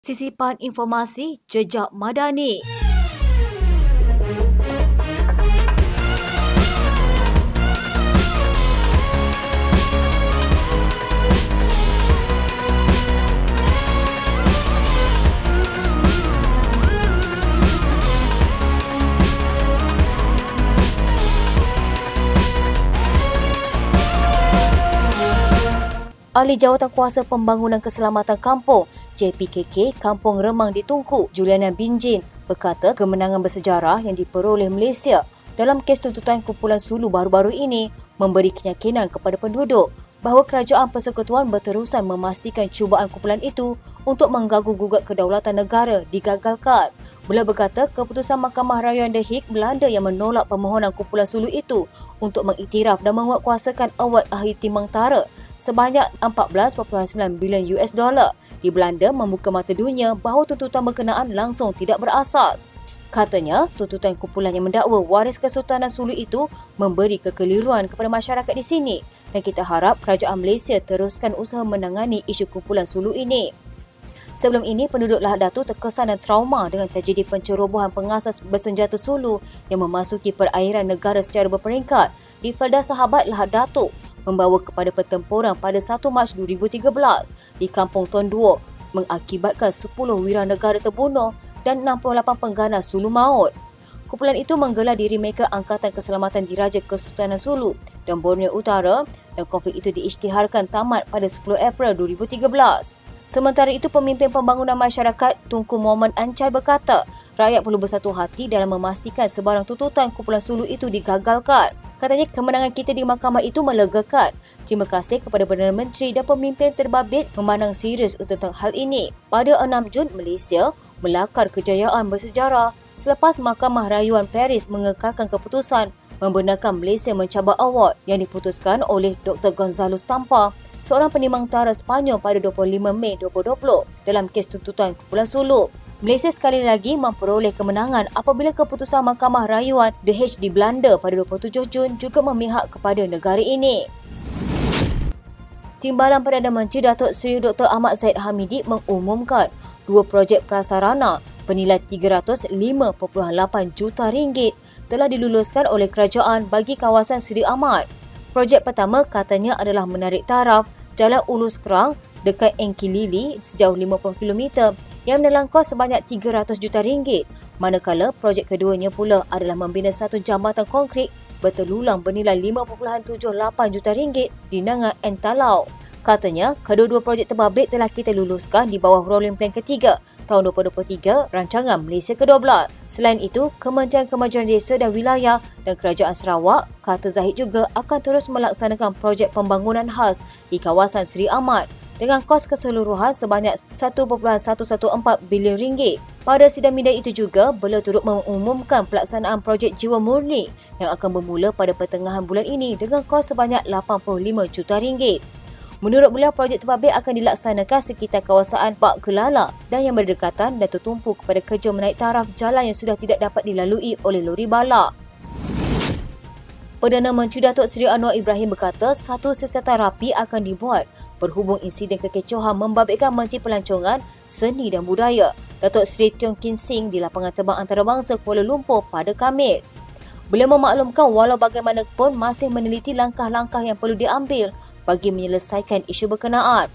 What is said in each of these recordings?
Sisipan informasi Jejak Madani. Ahli Jawatankuasa Pembangunan Keselamatan Kampung JPKK Kampung Remang di Tunku, Juliana Binjin berkata kemenangan bersejarah yang diperoleh Malaysia dalam kes tuntutan kumpulan Sulu baru-baru ini memberi keyakinan kepada penduduk bahawa Kerajaan Persekutuan berterusan memastikan cubaan kumpulan itu untuk mengganggu-gugat kedaulatan negara digagalkan. Beliau berkata keputusan Mahkamah Rayuan The Hague Belanda yang menolak permohonan kumpulan Sulu itu untuk mengiktiraf dan menguatkuasakan awad ahli timbang tara sebanyak 14.9 bilion US dollar di Belanda membuka mata dunia bahawa tuntutan berkenaan langsung tidak berasas. Katanya, tuntutan kumpulan yang mendakwa waris Kesultanan Sulu itu memberi kekeliruan kepada masyarakat di sini dan kita harap Kerajaan Malaysia teruskan usaha menangani isu kumpulan Sulu ini. Sebelum ini, penduduk Lahad Datu terkesan dan trauma dengan tragedi pencerobohan pengasas bersenjata Sulu yang memasuki perairan negara secara berperingkat di Felda Sahabat Lahad Datu membawa kepada pertempuran pada 1 Mac 2013 di Kampung Tuan Duo mengakibatkan 10 wiranegara terbunuh dan 68 pengganas Sulu maut. Kumpulan itu menggelar diri mereka Angkatan Keselamatan Diraja Kesultanan Sulu dan Borneo Utara dan konflik itu diisytiharkan tamat pada 10 April 2013. Sementara itu, pemimpin pembangunan masyarakat Tunku Muhammad Ancai berkata, rakyat perlu bersatu hati dalam memastikan sebarang tuntutan kumpulan Sulu itu digagalkan. Katanya kemenangan kita di mahkamah itu melegakan. Terima kasih kepada Perdana Menteri dan pemimpin terbabit memandang serius tentang hal ini. Pada 6 Jun, Malaysia melakar kejayaan bersejarah selepas Mahkamah Rayuan Paris mengekalkan keputusan membenarkan Malaysia mencabar award yang diputuskan oleh Dr. Gonzalo Stampa, seorang penimbang tara Sepanyol pada 25 Mei 2020 dalam kes tuntutan kumpulan Sulu. Malaysia sekali lagi memperoleh kemenangan apabila keputusan Mahkamah Rayuan The Hague di Belanda pada 27 Jun juga memihak kepada negara ini. Timbalan Perdana Menteri Datuk Seri Dr. Ahmad Zahid Hamidi mengumumkan 2 projek prasarana bernilai 305.8 juta ringgit telah diluluskan oleh kerajaan bagi kawasan Seri Ahmad. Projek pertama katanya adalah menarik taraf Jalan Ulus Kerang dekat Engkilili sejauh 50 km yang menelan kos sebanyak 300 juta ringgit. Manakala projek keduanya pula adalah membina satu jambatan konkrit bertelulang bernilai 5.78 juta ringgit di Nangat Entalau. Katanya, kedua-dua projek terbabit telah kita luluskan di bawah Rolling Plan ketiga tahun 2023 Rancangan Malaysia ke-12. Selain itu, Kementerian Kemajuan Desa dan Wilayah dan Kerajaan Sarawak, kata Zahid juga akan terus melaksanakan projek pembangunan khas di kawasan Seri Ahmad dengan kos keseluruhan sebanyak 1.114 bilion ringgit. Pada sidang media itu juga, beliau turut mengumumkan pelaksanaan projek Jiwa Murni yang akan bermula pada pertengahan bulan ini dengan kos sebanyak 85 juta ringgit. Menurut beliau, projek terbabit akan dilaksanakan sekitar kawasan Pak Kelala dan yang berdekatan dan tertumpu kepada kerja menaik taraf jalan yang sudah tidak dapat dilalui oleh lori balak. Perdana Menteri Datuk Seri Anwar Ibrahim berkata satu siasatan rapi akan dibuat berhubung insiden kekecohan membabitkan Menteri Pelancongan, Seni dan Budaya Datuk Seri Tiong Kin Sing di lapangan terbang antarabangsa Kuala Lumpur pada Khamis. Beliau memaklumkan walau bagaimanapun masih meneliti langkah-langkah yang perlu diambil bagi menyelesaikan isu berkenaan.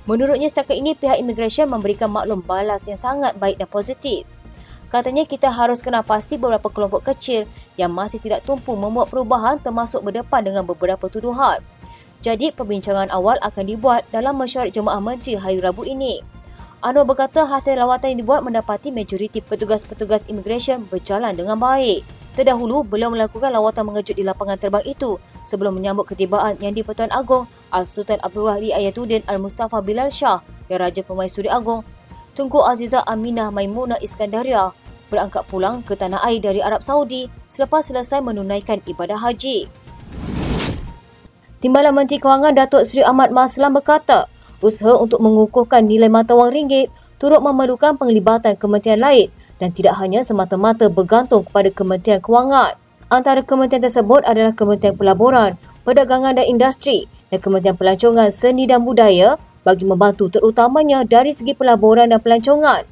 Menurutnya setakat ini pihak imigresen memberikan maklum balas yang sangat baik dan positif. Katanya kita harus kenal pasti beberapa kelompok kecil yang masih tidak tumpu membuat perubahan termasuk berdepan dengan beberapa tuduhan. Jadi perbincangan awal akan dibuat dalam mesyuarat Jemaah Menteri hari Rabu ini. Anwar berkata hasil lawatan yang dibuat mendapati majoriti petugas-petugas imigresen berjalan dengan baik. Terdahulu, beliau melakukan lawatan mengejut di lapangan terbang itu sebelum menyambut ketibaan Yang di-Pertuan Agong Al-Sultan Abdul Wahid Ayatuddin Al-Mustafa Bilal Shah dan Raja Permaisuri Agong Tunku Azizah Aminah Maimunah Iskandaria berangkat pulang ke tanah air dari Arab Saudi selepas selesai menunaikan ibadah haji. Timbalan Menteri Kewangan Datuk Seri Ahmad Maslam berkata, usaha untuk mengukuhkan nilai mata wang ringgit turut memerlukan penglibatan kementerian lain dan tidak hanya semata-mata bergantung kepada Kementerian Kewangan. Antara kementerian tersebut adalah Kementerian Pelaburan, Perdagangan dan Industri dan Kementerian Pelancongan, Seni dan Budaya, bagi membantu terutamanya dari segi pelaburan dan pelancongan.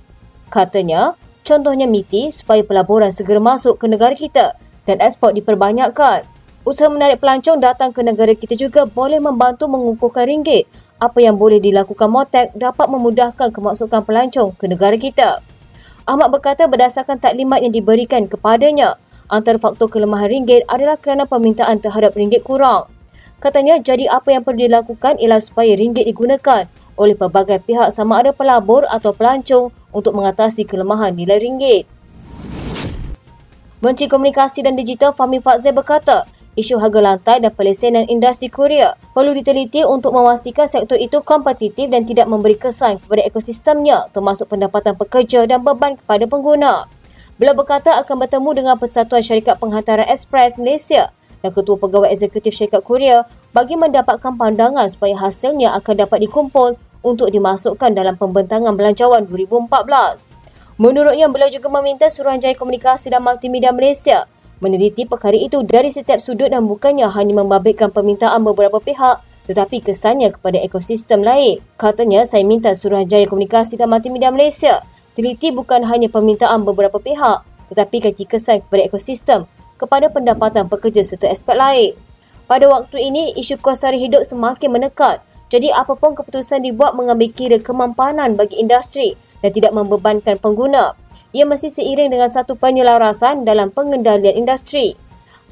Katanya, contohnya MITI supaya pelaburan segera masuk ke negara kita dan ekspor diperbanyakkan. Usaha menarik pelancong datang ke negara kita juga boleh membantu mengukuhkan ringgit. Apa yang boleh dilakukan MOTEC dapat memudahkan kemasukan pelancong ke negara kita. Ahmad berkata berdasarkan taklimat yang diberikan kepadanya, antara faktor kelemahan ringgit adalah kerana permintaan terhadap ringgit kurang. Katanya, jadi apa yang perlu dilakukan ialah supaya ringgit digunakan oleh pelbagai pihak sama ada pelabur atau pelancong untuk mengatasi kelemahan nilai ringgit. Menteri Komunikasi dan Digital Fahmi Fadzil berkata, isu harga lantai dan pelesenan industri Korea perlu diteliti untuk memastikan sektor itu kompetitif dan tidak memberi kesan kepada ekosistemnya termasuk pendapatan pekerja dan beban kepada pengguna. Beliau berkata akan bertemu dengan Persatuan Syarikat Penghantaran Ekspres Malaysia dan Ketua Pegawai Eksekutif Syarikat Korea bagi mendapatkan pandangan supaya hasilnya akan dapat dikumpul untuk dimasukkan dalam pembentangan belanjawan 2014. Menurutnya, beliau juga meminta Suruhanjaya Komunikasi dan Multimedia Malaysia meneliti perkara itu dari setiap sudut dan bukannya hanya membabitkan permintaan beberapa pihak tetapi kesannya kepada ekosistem lain. Katanya, saya minta Suruhanjaya Komunikasi dan Multimedia Malaysia teliti bukan hanya permintaan beberapa pihak tetapi kaki kesan kepada ekosistem, kepada pendapatan pekerja serta aspek lain. Pada waktu ini, isu kos sara hidup semakin menekat. Jadi apapun keputusan dibuat mengambil kira kemampanan bagi industri dan tidak membebankan pengguna. Ia mesti seiring dengan satu penyelarasan dalam pengendalian industri.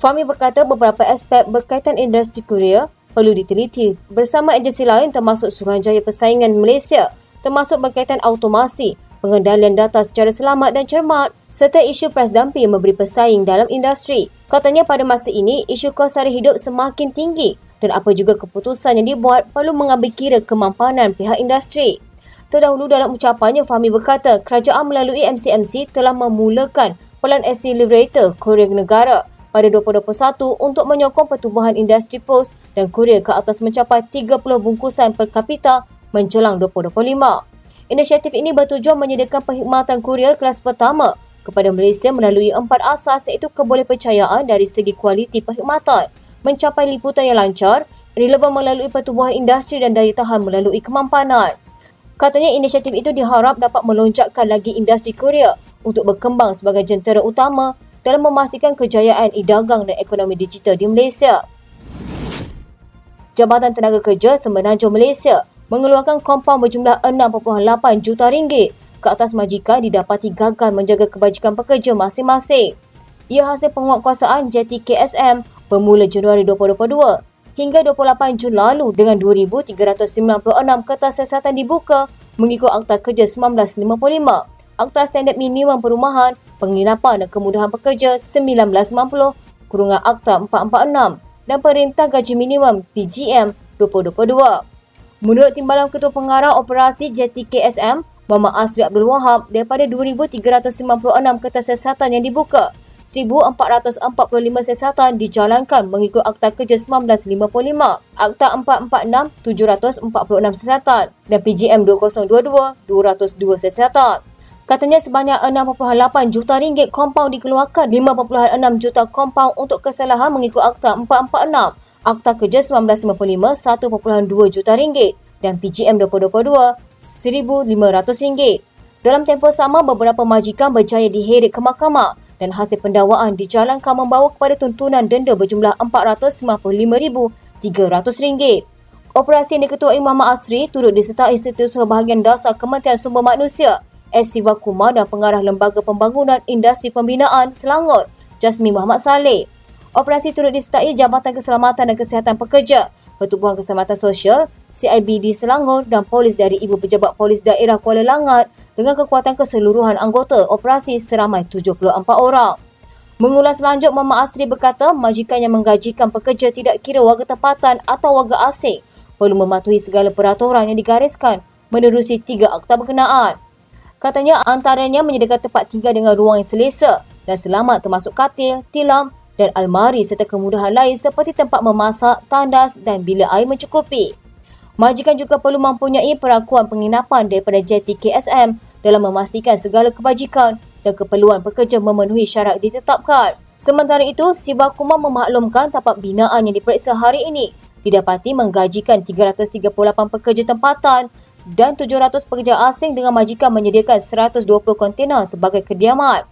Fahmi berkata beberapa aspek berkaitan industri Korea perlu diteliti bersama agensi lain termasuk Suruhanjaya Persaingan Malaysia, termasuk berkaitan automasi, pengendalian data secara selamat dan cermat serta isu price dumping memberi pesaing dalam industri. Katanya pada masa ini, isu kos sara hidup semakin tinggi dan apa juga keputusan yang dibuat perlu mengambil kira kemampanan pihak industri. Terdahulu dalam ucapannya, Fahmi berkata kerajaan melalui MCMC telah memulakan Pelan Accelerator Korea Negara pada 2021 untuk menyokong pertumbuhan industri pos dan Korea ke atas mencapai 30 bungkusan per kapita menjelang 2025. Inisiatif ini bertujuan menyediakan perkhidmatan kurier kelas pertama kepada Malaysia melalui 4 asas iaitu kebolehpercayaan dari segi kualiti perkhidmatan, mencapai liputan yang lancar, relevan melalui pertumbuhan industri dan daya tahan melalui kemampanan. Katanya inisiatif itu diharap dapat melonjakkan lagi industri Korea untuk berkembang sebagai jentera utama dalam memastikan kejayaan e-dagang dan ekonomi digital di Malaysia. Jabatan Tenaga Kerja Semenanjung Malaysia mengeluarkan kompaun berjumlah 6.8 juta ringgit ke atas majikan didapati gagal menjaga kebajikan pekerja masing-masing. Ia hasil penguatkuasaan JTKSM bermula Januari 2022 hingga 28 Jun lalu dengan 2,396 kertas siasatan dibuka mengikut Akta Kerja 1955, Akta Standard Minimum Perumahan, Penginapan dan Kemudahan Pekerja 1990, Akta 446 dan Perintah Gaji Minimum PGM 2022. Menurut Timbalan Ketua Pengarah Operasi JTKSM, Muhammad Asri Abdul Wahab, daripada 2,396 kertas siasatan yang dibuka, 1,445 siasatan dijalankan mengikut Akta Kerja 1955, Akta 446, 746 siasatan dan PGM 2022, 202 siasatan. Katanya sebanyak 6.8 juta ringgit kompaun dikeluarkan, 5.6 juta kompaun untuk kesalahan mengikut Akta 446, Akta Kerja 1955 1.2 juta ringgit dan PGM 2022 RM1,500. Dalam tempoh sama, beberapa majikan berjaya diheret ke mahkamah dan hasil pendakwaan dijalankan membawa kepada tuntunan denda berjumlah RM495,300. Operasi yang diketuai Muhammad Asri turut disertai Setiausaha Bahagian Dasar Kementerian Sumber Manusia S. Siva Kumar dan Pengarah Lembaga Pembangunan Industri Pembinaan Selangor Jasmine Muhammad Saleh. Operasi turut disertai Jabatan Keselamatan dan Kesihatan Pekerja, Pertubuhan Keselamatan Sosial, CIBD Selangor dan polis dari Ibu Pejabat Polis Daerah Kuala Langat dengan kekuatan keseluruhan anggota operasi seramai 74 orang. Mengulas lanjut, Muhammad Asri berkata majikan yang menggajikan pekerja tidak kira warga tempatan atau warga asing perlu mematuhi segala peraturan yang digariskan menerusi 3 akta berkenaan. Katanya antaranya menyediakan tempat tinggal dengan ruang yang selesa dan selamat termasuk katil, tilam dan almari serta kemudahan lain seperti tempat memasak, tandas dan bilik air mencukupi. Majikan juga perlu mempunyai perakuan penginapan daripada JTKSM dalam memastikan segala kebajikan dan keperluan pekerja memenuhi syarat ditetapkan. Sementara itu, Siva Kumar memaklumkan tapak binaan yang diperiksa hari ini didapati menggajikan 338 pekerja tempatan dan 700 pekerja asing dengan majikan menyediakan 120 kontena sebagai kediaman.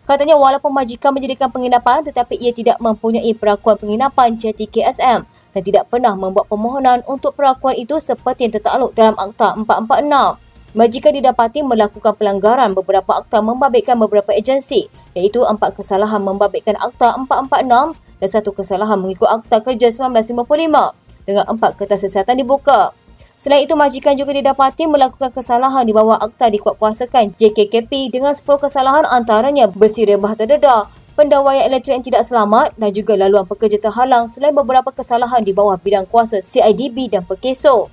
Katanya walaupun majikan menyediakan penginapan tetapi ia tidak mempunyai perakuan penginapan JTKSM dan tidak pernah membuat permohonan untuk perakuan itu seperti yang tertakluk dalam Akta 446. Majikan didapati melakukan pelanggaran beberapa akta membabitkan beberapa agensi, iaitu 4 kesalahan membabitkan Akta 446 dan 1 kesalahan mengikut Akta Kerja 1955 dengan 4 kertas siasatan dibuka. Selain itu, majikan juga didapati melakukan kesalahan di bawah akta dikuatkuasakan JKKP dengan 10 kesalahan antaranya besi rebah terdedah, pendawaian elektrik yang tidak selamat dan juga laluan pekerja terhalang selain beberapa kesalahan di bawah bidang kuasa CIDB dan Perkeso.